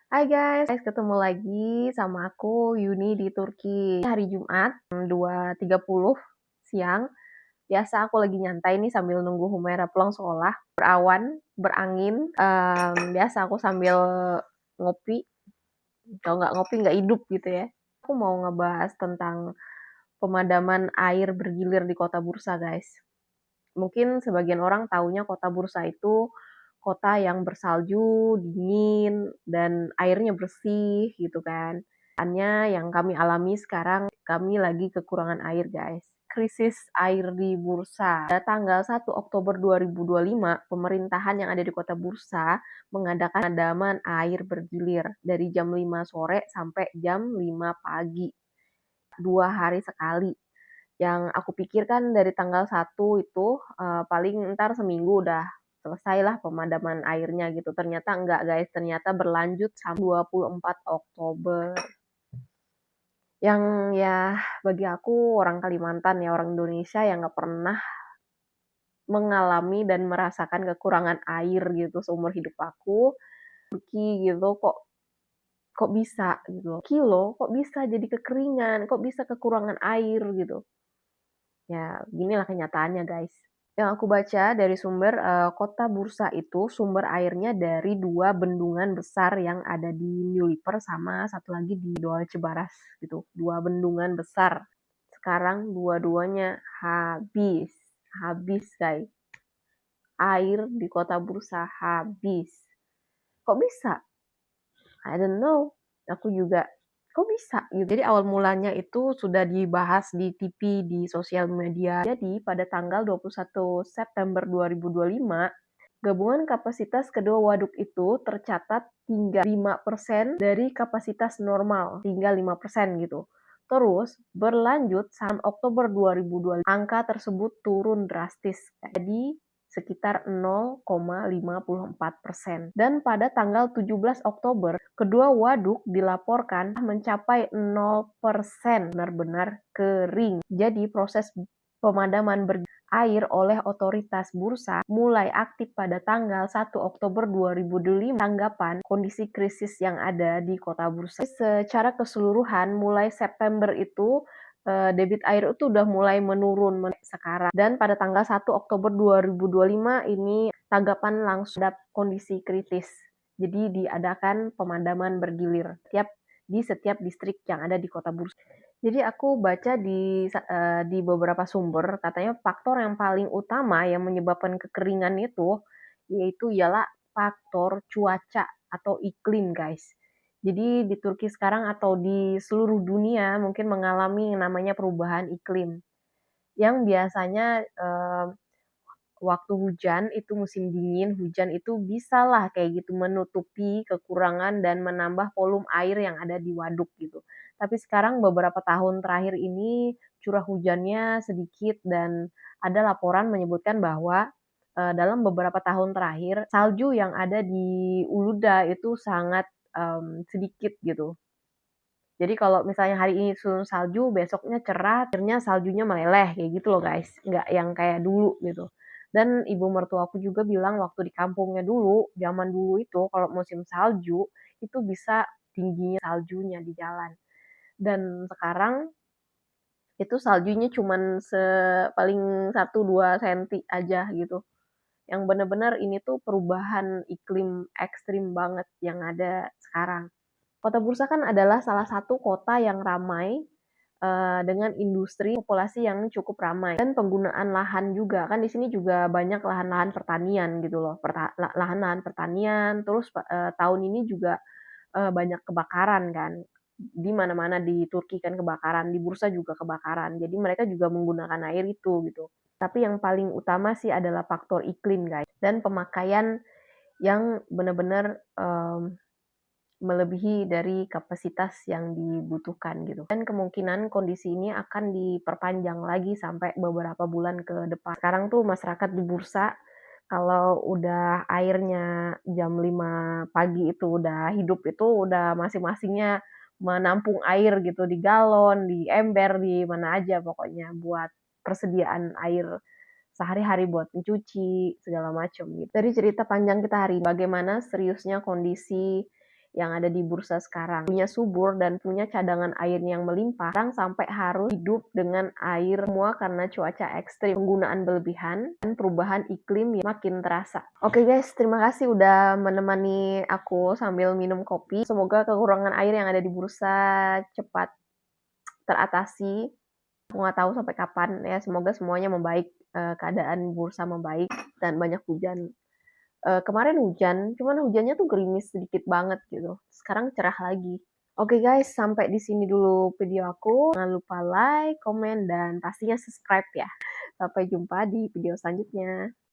Hai guys, ketemu lagi sama aku Yuni di Turki. Hari Jumat 2.30 siang. Biasa aku lagi nyantai nih sambil nunggu Humaira pulang sekolah. Berawan, berangin. Biasa aku sambil ngopi. Kalau nggak ngopi nggak hidup gitu ya. Aku mau ngebahas tentang pemadaman air bergilir di Kota Bursa guys. Mungkin sebagian orang taunya Kota Bursa itu kota yang bersalju, dingin, dan airnya bersih gitu kan. Hanya yang kami alami sekarang, kami lagi kekurangan air guys. Krisis air di Bursa. Pada tanggal 1 Oktober 2025, pemerintahan yang ada di kota Bursa mengadakan pemadaman air bergilir dari jam 5 sore sampai jam 5 pagi. 2 hari sekali. Yang aku pikirkan dari tanggal 1 itu paling ntar seminggu udah selesailah pemadaman airnya gitu. Ternyata enggak guys, ternyata berlanjut sampai 24 Oktober. Yang ya bagi aku orang Kalimantan ya, orang Indonesia yang nggak pernah mengalami dan merasakan kekurangan air gitu seumur hidup aku. Turki gitu kok bisa gitu. Kilo kok bisa jadi kekeringan, kok bisa kekurangan air gitu. Ya, beginilah kenyataannya, guys. Yang aku baca dari sumber kota Bursa itu sumber airnya dari 2 bendungan besar yang ada di Newliper sama satu lagi di Doal Cebaras gitu. 2 bendungan besar. Sekarang dua-duanya habis. Habis, guys. Air di kota Bursa habis. Kok bisa? I don't know. Aku juga kok bisa gitu. Jadi awal mulanya itu sudah dibahas di TV, di sosial media. Jadi pada tanggal 21 September 2025, gabungan kapasitas kedua waduk itu tercatat hingga 5% dari kapasitas normal, tinggal 5% gitu. Terus berlanjut sampai Oktober 2025, angka tersebut turun drastis. Jadi sekitar 0,54%. Dan pada tanggal 17 Oktober, kedua waduk dilaporkan mencapai 0%, benar-benar kering. Jadi proses pemadaman air oleh otoritas Bursa mulai aktif pada tanggal 1 Oktober 2025. Tanggapan kondisi krisis yang ada di kota Bursa. Secara keseluruhan mulai September itu debit air itu udah mulai menurun sekarang. Dan pada tanggal 1 Oktober 2025 ini tanggapan langsung ada kondisi kritis. Jadi diadakan pemadaman bergilir di setiap distrik yang ada di kota Bursa. Jadi aku baca di beberapa sumber katanya faktor yang paling utama yang menyebabkan kekeringan itu yaitu ialah faktor cuaca atau iklim guys. Jadi di Turki sekarang atau di seluruh dunia mungkin mengalami yang namanya perubahan iklim. Yang biasanya waktu hujan itu musim dingin, hujan itu bisalah kayak gitu menutupi kekurangan dan menambah volume air yang ada di waduk gitu. Tapi sekarang beberapa tahun terakhir ini curah hujannya sedikit dan ada laporan menyebutkan bahwa dalam beberapa tahun terakhir salju yang ada di Uluda itu sangat sedikit gitu. Jadi kalau misalnya hari ini turun salju, besoknya cerah, akhirnya saljunya meleleh kayak gitu loh guys. Nggak yang kayak dulu gitu. Dan ibu mertuaku juga bilang waktu di kampungnya dulu, zaman dulu itu kalau musim salju itu bisa tingginya saljunya di jalan. Dan sekarang itu saljunya cuman paling 1-2 senti aja gitu. Yang bener-bener ini tuh perubahan iklim ekstrim banget yang ada sekarang. Kota Bursa kan adalah salah satu kota yang ramai dengan industri populasi yang cukup ramai dan penggunaan lahan juga kan di sini juga banyak lahan-lahan pertanian gitu loh, lahan-lahan pertanian. Terus tahun ini juga banyak kebakaran kan, di mana-mana di Turki kan kebakaran, di Bursa juga kebakaran. Jadi mereka juga menggunakan air itu gitu. Tapi yang paling utama sih adalah faktor iklim guys dan pemakaian yang benar-benar melebihi dari kapasitas yang dibutuhkan gitu. Dan kemungkinan kondisi ini akan diperpanjang lagi sampai beberapa bulan ke depan. Sekarang tuh masyarakat di Bursa kalau udah airnya jam 5 pagi itu udah hidup itu udah masing-masingnya menampung air gitu di galon, di ember, di mana aja pokoknya buat persediaan air sehari-hari buat mencuci segala macam gitu. Dari cerita panjang kita hari ini, bagaimana seriusnya kondisi yang ada di bursa sekarang. Punya subur dan punya cadangan air yang melimpah, sekarang sampai harus hidup dengan air semua karena cuaca ekstrim, penggunaan berlebihan, dan perubahan iklim yang makin terasa. Oke guys, terima kasih udah menemani aku sambil minum kopi. Semoga kekurangan air yang ada di bursa cepat teratasi. Aku nggak tahu sampai kapan ya, semoga semuanya membaik, keadaan bursa membaik dan banyak hujan. Kemarin hujan, cuman hujannya tuh gerimis sedikit banget gitu. Sekarang cerah lagi. Oke guys, sampai di sini dulu video aku. Jangan lupa like, komen, dan pastinya subscribe ya. Sampai jumpa di video selanjutnya.